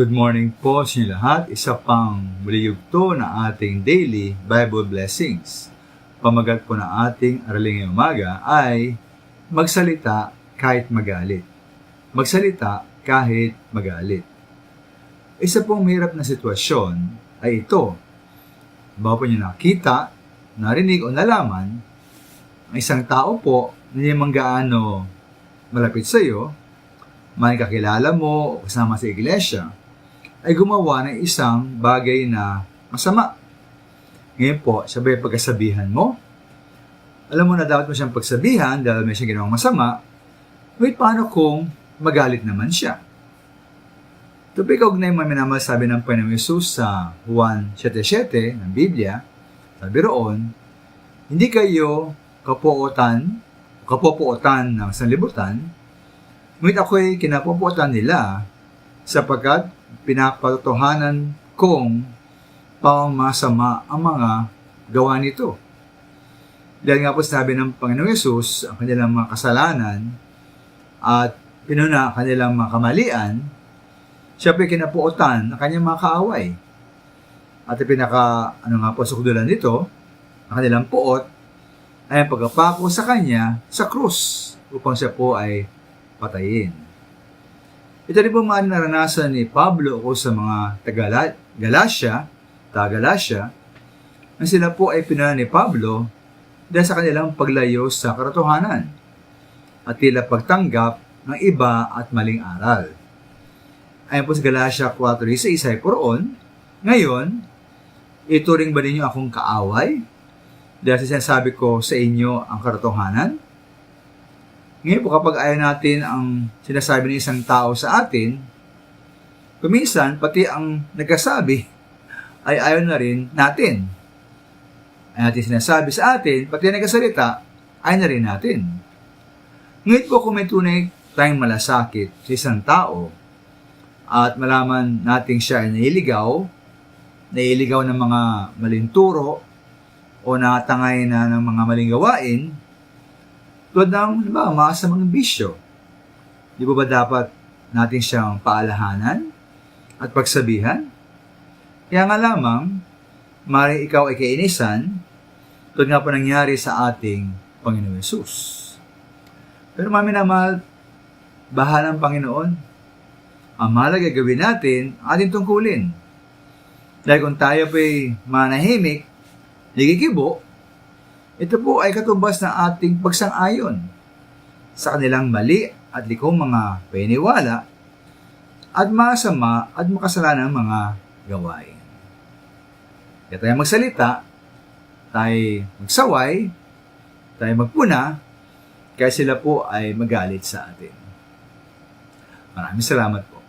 Good morning po sa inyo lahat. Isa pang muli yugto na ating daily Bible blessings. Pamagat po na ating araling ngayong umaga ay magsalita kahit magalit. Magsalita kahit magalit. Isa pong mahirap na sitwasyon ay ito. Bago po niyo nakita, narinig o nalaman, ang isang tao po na hindi man gaano malapit sa iyo, may kakilala mo o kasama sa iglesia, ay gumawa ng isang bagay na masama. Ngayon po, sabay pagkasabihan mo, alam mo na dapat mo siyang pagsabihan dahil may siyang ginawang masama, wait, paano kung magalit naman siya? Ito pa ikaugnay mo minamahal sabi ng Panginoong Yesus sa Juan 7:7 ng Biblia, sabi roon, hindi kayo kapuotan ng sanlibutan, ngunit ako'y kinapupuotan nila sapagkat pinapatotohanan kong pamamasama ang mga gawa nito. Dahil nga po sabi ng Panginoong Yesus, ang kanilang mga kasalanan at pinuna ang kanilang mga kamalian, siya po'y kinapuotan ng kanyang mga kaaway. At sukdulan nito, ang kanilang puot ay ang pagkapako sa kanya sa krus upang siya po ay patayin. Ito rin po mga naranasan ni Pablo o sa mga taga-Galacia, na sila po ay pinuna ni Pablo dahil sa kanilang paglayo sa katotohanan at tila pagtanggap ng iba at maling aral. Ayon po sa Galacia 4:6 ay poroon, ngayon, ituring ba ninyo akong kaaway dahil sinasabi ko sa inyo ang katotohanan? Ngayon po kapag ayaw natin ang sinasabi ng isang tao sa atin, kuminsan pati ang nagkasabi ay ayaw na rin natin. Ay natin sinasabi sa atin, pati ang nagkasalita, ayaw na rin natin. Ngayon po kung may tunay tayong malasakit sa isang tao at malaman natin siya ay nailigaw ng mga maling turo o natangay na ng mga maling gawain, tulad ng masamang bisyo. Di ba dapat natin siyang paalahanan at pagsabihan? Kaya nga lamang, maaaring ikaw ay kainisan, tulad nga po nangyari sa ating Panginoon Yesus. Pero minamahal, bahalang Panginoon, ang mahalaga gawin natin, ating tungkulin. Dahil kung tayo po'y manahimik, nagigibo, ito po ay katumbas ng ating pagsang-ayon sa kanilang mali at likong mga paniniwala at masama at makasalanang mga gawain. Kaya tayo magsalita, tayo magsaway, tayo magpuna, kaya sila po ay magalit sa atin. Maraming salamat po.